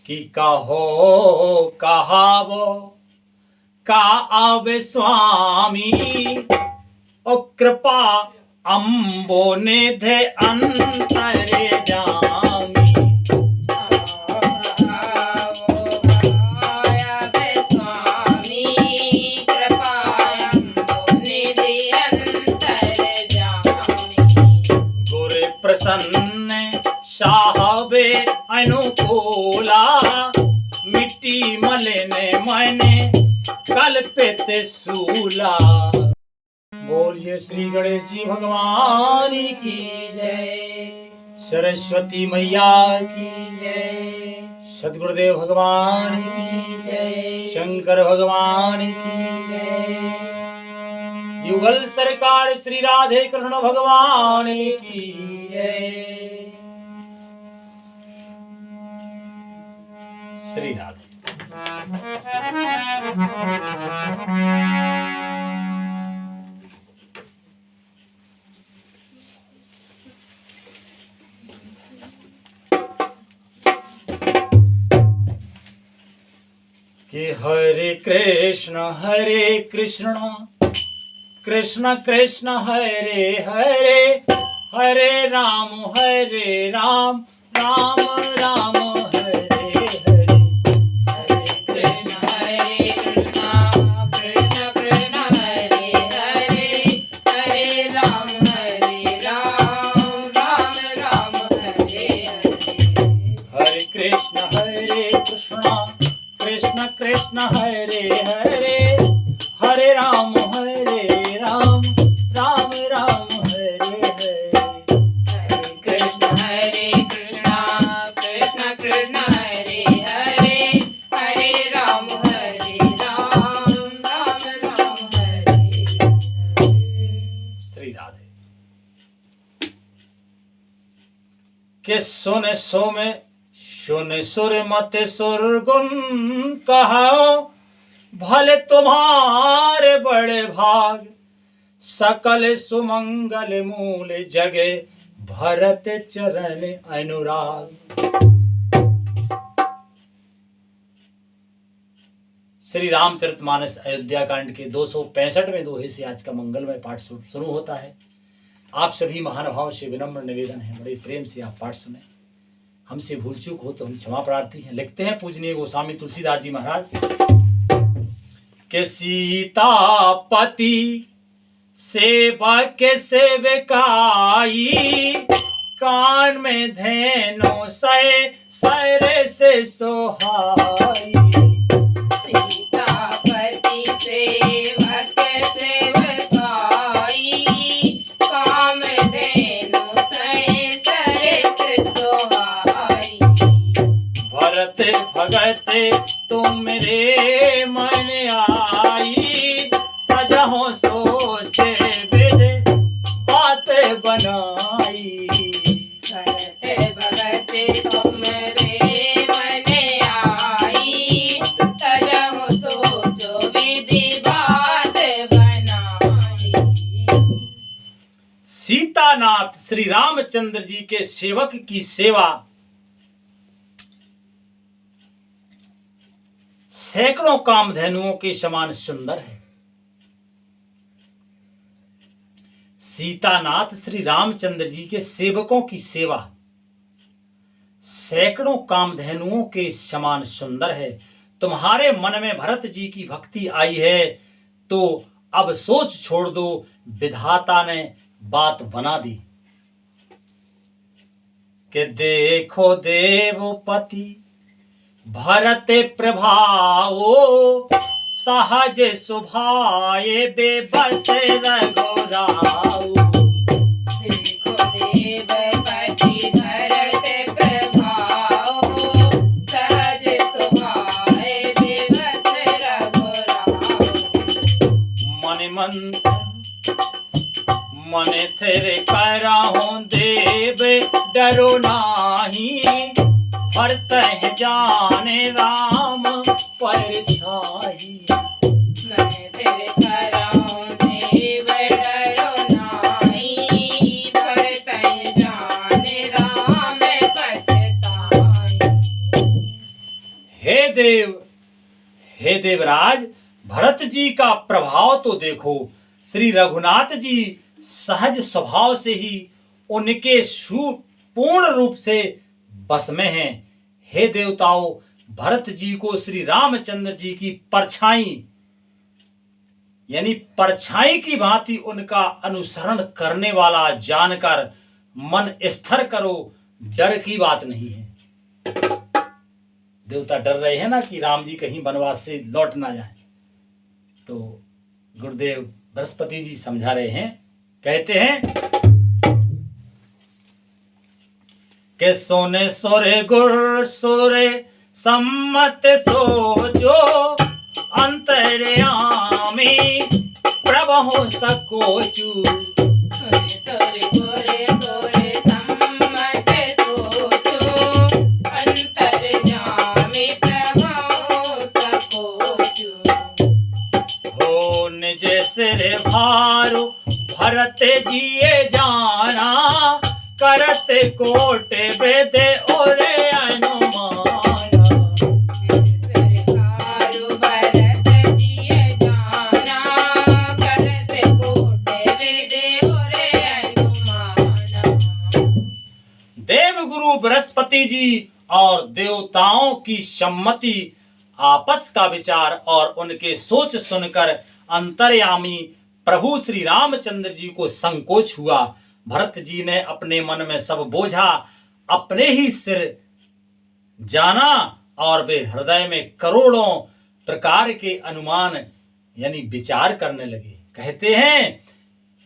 कि कहो कहावो का आवे स्वामी ओ कृपा अम्बो निधे अंतरे जामी। गुरु प्रसन्न साहबे अनुकूला मिट्टी मलने मैंने कल्पित सूला। बोलिए श्री गणेश जी भगवान की जय, सरस्वती मैया की जय, सद्गुरुदेव भगवान की जय, शंकर भगवान की जय, युगल सरकार श्री राधे कृष्ण भगवान की जय। श्री राधे। कि हरे कृष्ण कृष्ण कृष्ण हरे हरे, हरे राम राम राम हरे हरे। हरे कृष्ण कृष्ण कृष्ण हरे हरे, हरे राम राम राम हरे हरे। हरे कृष्ण कृष्ण कृष्ण हरे हरे, हरे राम राम राम हरे हरे। हरे कृष्ण कृष्ण कृष्ण हरे हरे, हरे राम राम राम हरे हरे। श्री राधे। के सुन सुर मत सुरगुन कहो, भले तुम्हारे बड़े भाग सकल सुमंगल मूल जगे भरत चरण अनुराग। श्री रामचरितमानस अयोध्या कांड के 265वें दोहे से आज का मंगलमय पाठ शुरू होता है। आप सभी महानुभाव से विनम्र निवेदन है, बड़े प्रेम से आप पाठ सुने। हमसे भूल चूक हो तो हम क्षमा प्रार्थी हैं। लिखते हैं पूजनीय गोस्वामी तुलसीदास जी महाराज के सीतापति सेवक सेवकाई, कान में धेनु सर से सोहाई। सीतापति सेवक सेवकाई, कामधेनु सर से सोहाई। भरत भगत तुम रे मन आई, तजहो सोचे विद बात बनाई। भरत भगत तुम रे मन आई, तजहु सोचो विधि बात बनाई। सीतानाथ श्री रामचंद्र जी के सेवक की सेवा सैकड़ों कामधेनुओं के समान सुंदर है। सीतानाथ श्री रामचंद्र जी के सेवकों की सेवा सैकड़ों कामधेनुओं के समान सुंदर है। तुम्हारे मन में भरत जी की भक्ति आई है तो अब सोच छोड़ दो, विधाता ने बात बना दी। कि देखो देवपति भरत प्रभाओ, सहज सुभाए बेबस रघुराऊ। देखो देवपति भरत प्रभाओ, सहज सुभाए बेबस रघुराऊ। मन तेरे कराहूं देव डरो नाही, भरत जाने राम परछाई। मैं तेरे कराऊं देव डरो नाही, भरत जाने राम पछताई। हे देवराज, भरत जी का प्रभाव तो देखो। श्री रघुनाथ जी सहज स्वभाव से ही उनके पूर्ण रूप से बस में हैं। हे देवताओं, भरत जी को श्री रामचंद्र जी की परछाई यानी परछाई की भांति उनका अनुसरण करने वाला जानकर मन स्थिर करो, डर की बात नहीं है। देवता डर रहे हैं ना कि राम जी कहीं वनवास से लौट ना जाए, तो गुरुदेव बृहस्पति जी समझा रहे हैं। कहते हैं कि सोने सोरे गुर सोरे सम्मत सोचो, अंतर्यामी प्रभु सकोचू। सोरे सोरे गोरे सोरे सम्मत सोचो, अंतर्यामी प्रभु सकोचू। हो निज सिर भारो भरत जिए जाना, करत कोट वेद और अनुमाना। सरकारो भरत जिए जाना, करत कोट वेद और अनुमाना। देवगुरु बृहस्पति जी और देवताओं की सम्मति, आपस का विचार और उनके सोच सुनकर अंतर्यामी प्रभु श्री रामचंद्र जी को संकोच हुआ। भरत जी ने अपने मन में सब बोझा अपने ही सिर जाना और वे हृदय में करोड़ों प्रकार के अनुमान यानी विचार करने लगे। कहते हैं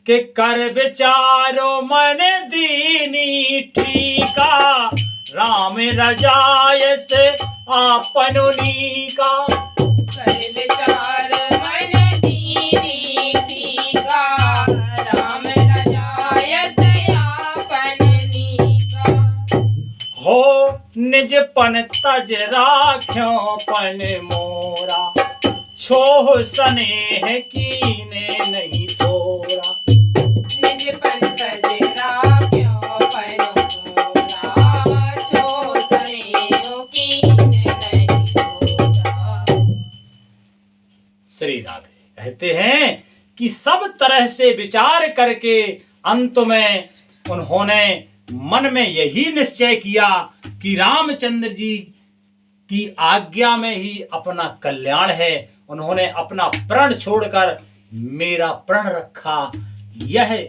कि कर विचारो मन दीनी ठीका, राम रजाय से आपनुनी का। कर विचार मन दीनी ठीका, राम रजाय से आपनुनी का। हो निज पन तज राख्यो पन मोरा, छोह स्नेह कीने नहीं थोरा। निज पंकज राख्यो पन मोरा, छो स्नेह कीने नहीं थोरा। श्री राधे। कहते हैं कि सब तरह से विचार करके अंत में उन्होंने मन में यही निश्चय किया कि रामचंद्र जी की आज्ञा में ही अपना कल्याण है। उन्होंने अपना प्रण छोड़कर मेरा प्रण रखा। यह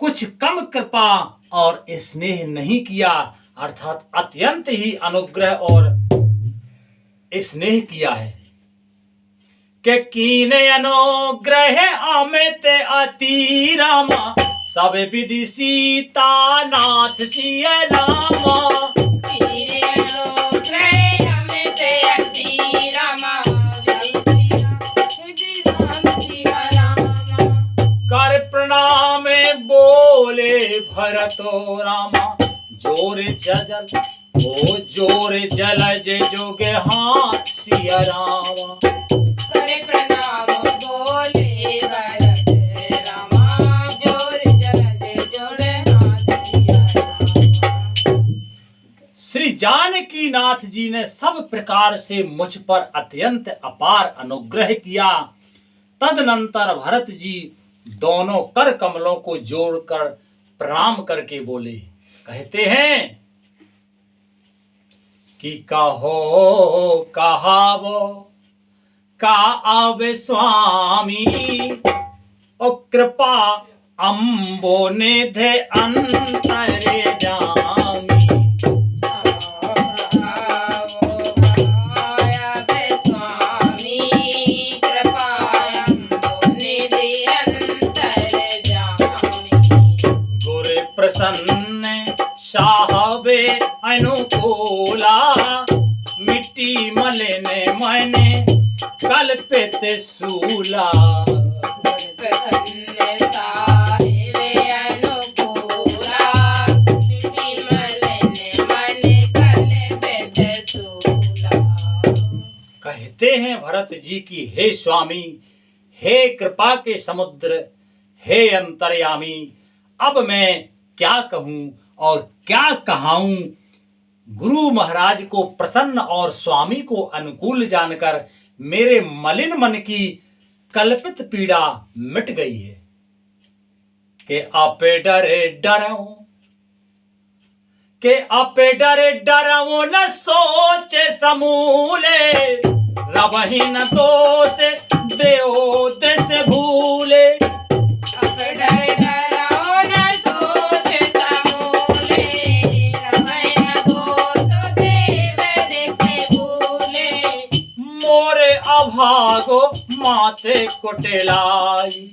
कुछ कम कृपा और स्नेह नहीं किया, अर्थात अत्यंत ही अनुग्रह और स्नेह किया है। के कीने अनुग्रह अमित अति रामा, सब विधि सीता नाथ सिय रामा। कीने अनुग्रह अमित अति रामा, विधि राम सिया रामा। कर प्रणाम बोले भरतो रामा, जोर जल ओ जोर जलज जोगे हाथ सिया रामा। करे प्रणाम बोले भरत रामा, जोर जलज जोड़े हाथ सिया रामा। श्री जानकी नाथ जी ने सब प्रकार से मुझ पर अत्यंत अपार अनुग्रह किया। तदनंतर भरत जी दोनों कर कमलों को जोड़कर प्रणाम करके बोले। कहते हैं कि कहो कहावो का आवे स्वामी, ओ कृपा अम्बो निधे अंतरे जामी। प्रसन्न साहबे अनुकूला, मिट्टी मलने मने कल्पित सूला। प्रसन्न साहिबे अनुकूला, मिट्टी मलने मने कल्पित सूला। कहते हैं भरत जी की हे स्वामी, हे कृपा के समुद्र, हे अंतर्यामी, अब मैं क्या कहूं और क्या कहाऊं। गुरु महाराज को प्रसन्न और स्वामी को अनुकूल जानकर मेरे मलिन मन की कल्पित पीड़ा मिट गई है कि आपे डरे डरो, के आपे डरे डरो न सोचे समूले, रवहि न दोष देओ देश भूले। अब डर डरो न सोच समूले, रवै न दोष देव देश भूले। मोरे अभागो माते कुटिलाई,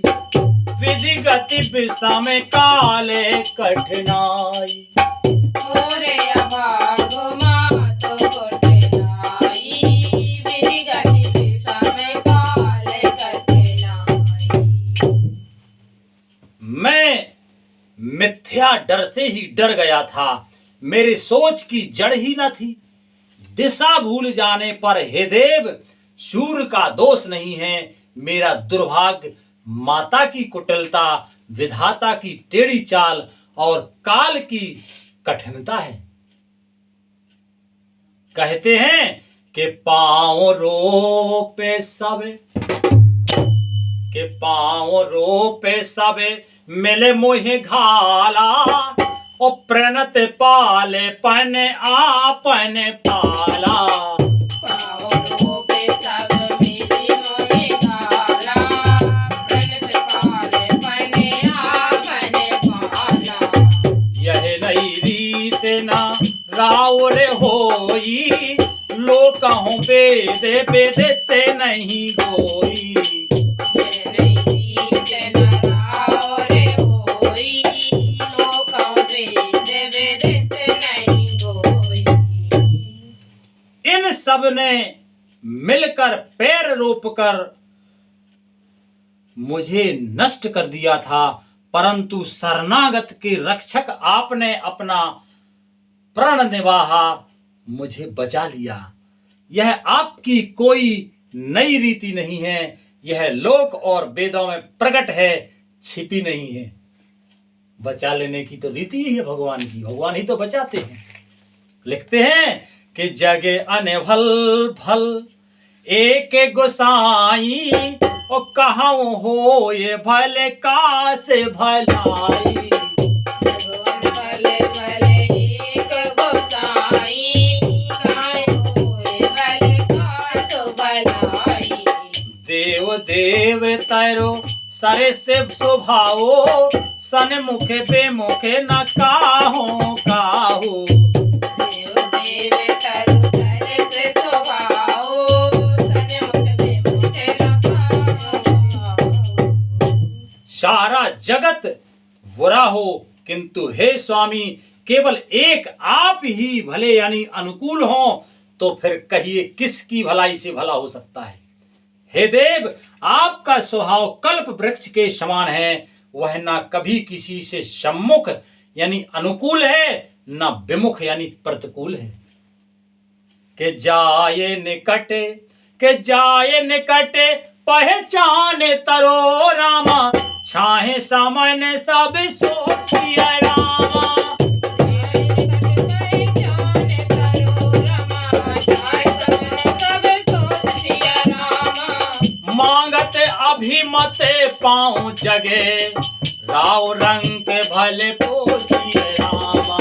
विधि गति विषम काले कठिनाई। मोरे अभागो मातो कोटिलाई, विधि गति विषम काले कठिनाई। मैं मिथ्या डर से ही डर गया था, मेरी सोच की जड़ ही न थी। दिशा भूल जाने पर हे देव शूर का दोष नहीं है, मेरा दुर्भाग्य माता की कुटिलता, विधाता की टेढ़ी चाल और काल की कठिनता है। कहते हैं कि पांव रोपे सबे, के पांव रोपे सबे मिले मोहे घाला, और प्रणत पाले पने आपने पाला। पाओ रोपे सब मिली मोहे घाला, प्रणत पाले पने आपने पाला। यह नई रीत ना राउर होई, लोकहु वेद वेदते नहीं गोई। ये नहीं रीत न रावरे होई, लोकं वेद वेदत नहीं गोई। इन सब ने मिलकर पैर रोपकर मुझे नष्ट कर दिया था, परंतु शरणागत के रक्षक आपने अपना प्रण निभाहा, मुझे बचा लिया। यह आपकी कोई नई रीति नहीं है, यह लोक और वेदों में प्रकट है, छिपी नहीं है। बचा लेने की तो रीति ही है भगवान की, भगवान ही तो बचाते हैं। लिखते हैं कि जगे अनभल भल एक गोसाई, और कहां हो ये भले का से भलाई। भगवान भले भले एक गोसाई, काहे होए भले कासो भलाई। देव देव तैरो सरे से स्वभावो, सन मुखे बेमुखे न काहो काहू। देव देव तरु सर से स्वभाव, सन्मुख बेमुख न काहू। सारा जगत बुरा हो, किंतु हे स्वामी केवल एक आप ही भले यानी अनुकूल हो, तो फिर कहिए किसकी भलाई से भला हो सकता है। हे देव आपका स्वभाव कल्प वृक्ष के समान है, वह ना कभी किसी से सम्मुख यानी अनुकूल है, ना विमुख यानी प्रतिकूल है। के जाए निकटे, के जाए निकटे पहचाने तरो रामा, छाहे सामने सब सोचिए रामा। मांगत अभिमते पाँव जगे, राव रंग के भले पोसिए रामा।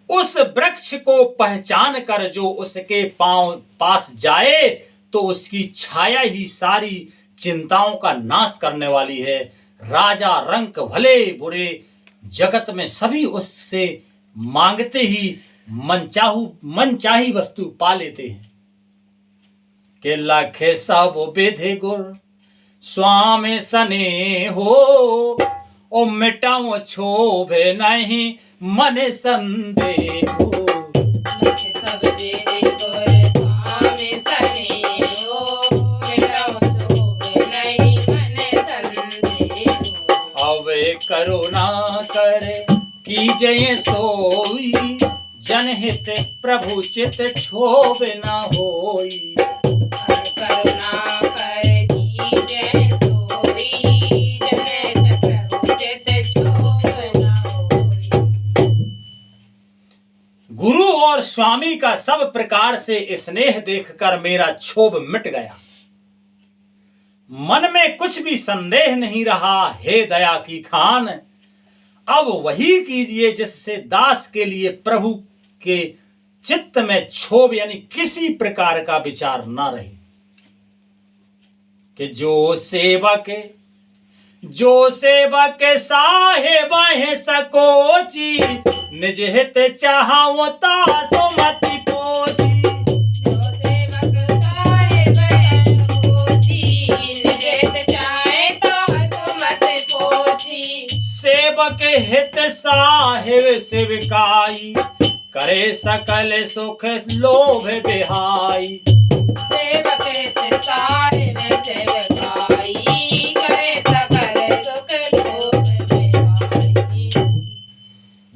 उस वृक्ष को पहचान कर जो उसके पांव पास जाए, तो उसकी छाया ही सारी चिंताओं का नाश करने वाली है। राजा रंक भले बुरे जगत में सभी उससे मांगते ही मनचाही वस्तु पा लेते हैं। के लखे सब विधि गुर स्वामी सने हो, ओ मिटाओ क्षोभे नहीं मन संदेह हो। अवे करुणा करे कीजय सोई, जनहित प्रभु चित क्षोभ न होई। करुणा कर स्वामी का सब प्रकार से स्नेह देखकर मेरा क्षोभ मिट गया। मन में कुछ भी संदेह नहीं रहा, हे दया की खान, अब वही कीजिए जिससे दास के लिए प्रभु के चित्त में क्षोभ यानी किसी प्रकार का विचार न रहे। कि जो सेवक साहेब है सकोची, निज हित चाहो तो मति पोची। जो सेवक साहेब सकोची, निज हित चाहे तो मत पोची। सेवक हित साहेब सेविकाई, करे सकल सुख लोभ बिहाई। सेवक हित साहेब सेवकाई, करे सकल सुख लोभ बिहाई।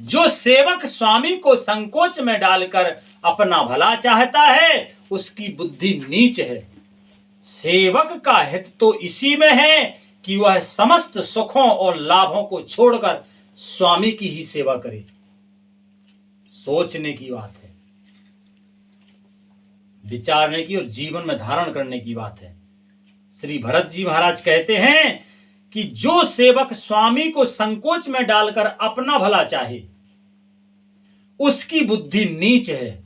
जो सेवक स्वामी को संकोच में डालकर अपना भला चाहता है, उसकी बुद्धि नीच है। सेवक का हित तो इसी में है कि वह समस्त सुखों और लाभों को छोड़कर स्वामी की ही सेवा करे। सोचने की बात है, विचारने की और जीवन में धारण करने की बात है। श्री भरत जी महाराज कहते हैं कि जो सेवक स्वामी को संकोच में डालकर अपना भला चाहे, उसकी बुद्धि नीच है।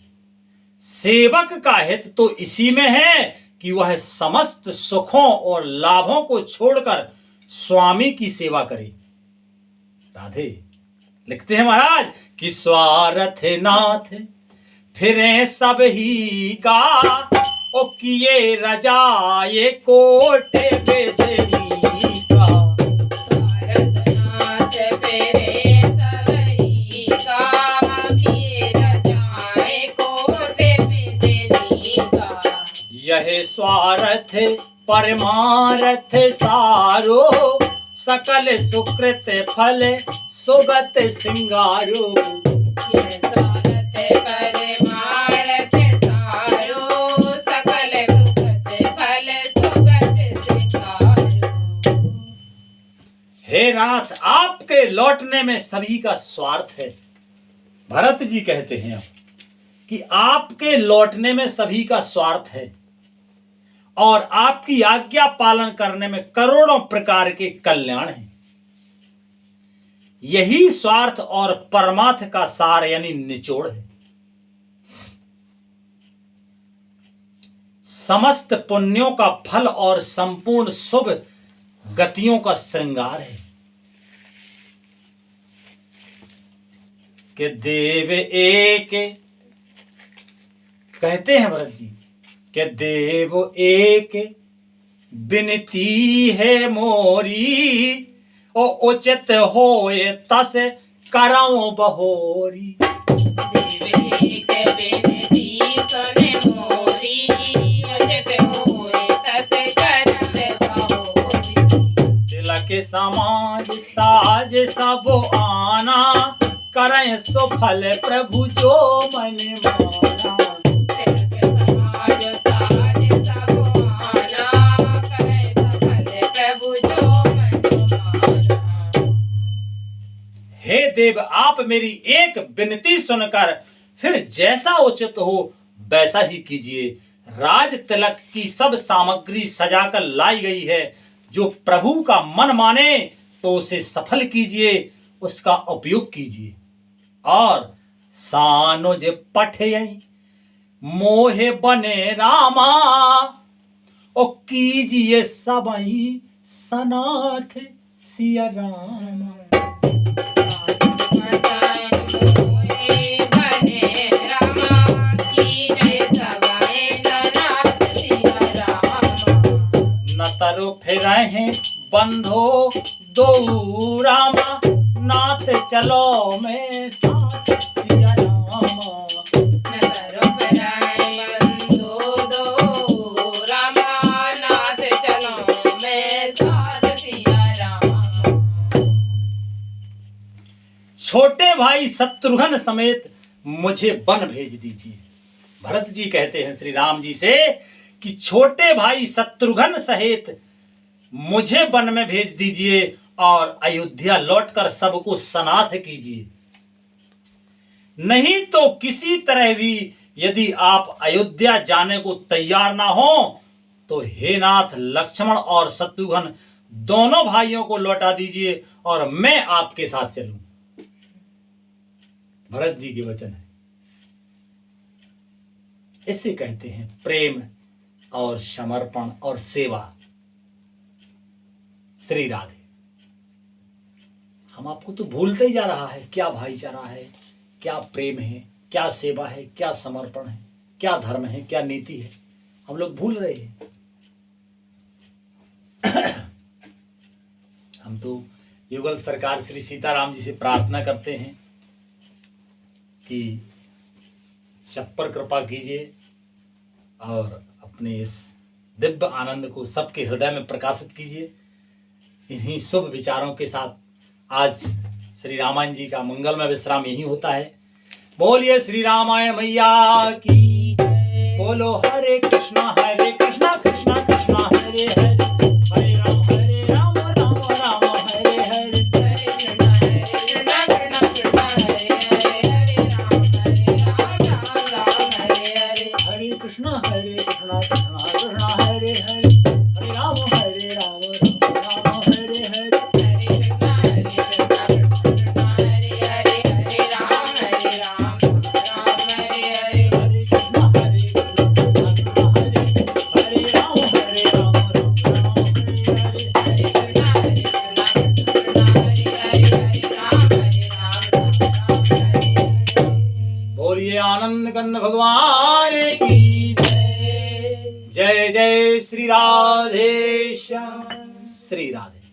सेवक का हित तो इसी में है कि वह समस्त सुखों और लाभों को छोड़कर स्वामी की सेवा करे। राधे लिखते हैं महाराज कि स्वार्थ नाथ फिरे सब ही का, ओ किए रजाए कोटे बेदनी का। स्वार्थ नाथ फेरे सबही का, किए रजाए कोटे बेदनी का। यह स्वार्थ परमार्थ सारो, सकल सुकृत फल सुगत सिंगारो। यह स्वार्थ परमार्थ सारो, सकल सुगत फल सुगत सिंगारो। हे नाथ, आपके लौटने में सभी का स्वार्थ है। भरत जी कहते हैं कि आपके लौटने में सभी का स्वार्थ है और आपकी आज्ञा पालन करने में करोड़ों प्रकार के कल्याण हैं। यही स्वार्थ और परमार्थ का सार यानी निचोड़ है। समस्त पुण्यों का फल और संपूर्ण शुभ गतियों का श्रृंगार है। कि देव एक, कहते हैं भरत जी कि देव एक बिनती है मोरी, ओ उचित होए तस करऊं बहोरी। देव एक बिनती सुने मोरी, उचित होए तस करऊं बहोरी। तिलक समाज साज सब आना, करें सुफल प्रभु जो मन माना। तिलक समाज साज सब आना, करे सफल प्रभु जो मन माना। हे देव, आप मेरी एक विनती सुनकर फिर जैसा उचित हो वैसा ही कीजिए। राज तिलक की सब सामग्री सजाकर लाई गई है। जो प्रभु का मन माने तो उसे सफल कीजिए, उसका उपयोग कीजिए। और सानुज पठयई मोहे बने रामा, ओ कीजिए सबई सनाथ सिया रामा। नतरु फिरहि बंधो दो रामा, नाथ चलो में साथ सिया रामा। नतरु फिरहि बंधो दो रामा, नाथ चलो में साथ सिया रामा। छोटे भाई शत्रुघ्न समेत मुझे वन भेज दीजिए। भरत जी कहते हैं श्री राम जी से कि छोटे भाई शत्रुघ्न सहित मुझे वन में भेज दीजिए और अयोध्या लौटकर सबको सनाथ कीजिए। नहीं तो किसी तरह भी यदि आप अयोध्या जाने को तैयार ना हो तो हे नाथ लक्ष्मण और शत्रुघ्न दोनों भाइयों को लौटा दीजिए और मैं आपके साथ चलूं। भरत जी के वचन है। इसे कहते हैं प्रेम और समर्पण और सेवा। श्री राधे। हम आपको तो भूलते ही जा रहा है क्या भाईचारा है, क्या प्रेम है, क्या सेवा है, क्या समर्पण है, क्या धर्म है, क्या नीति है, हम लोग भूल रहे हैं। हम तो युगल सरकार श्री सीताराम जी से प्रार्थना करते हैं कि सब पर कृपा कीजिए और अपने इस दिव्य आनंद को सबके हृदय में प्रकाशित कीजिए। इन्हीं शुभ विचारों के साथ आज श्री रामायण जी का मंगलमय विश्राम यही होता है। बोलिए श्री रामायण मैया की, बोलो हरे कृष्णा कृष्णा कृष्णा हरे हरे, हरे राम राम राम हरे हरे, हरे कृष्णा कृष्णा कृष्णा हरे हरे, हरे राम राम हरे हरे। बोलिए आनंद कंद भगवान की जय। जय जय श्री राधे श्याम। श्री राधे।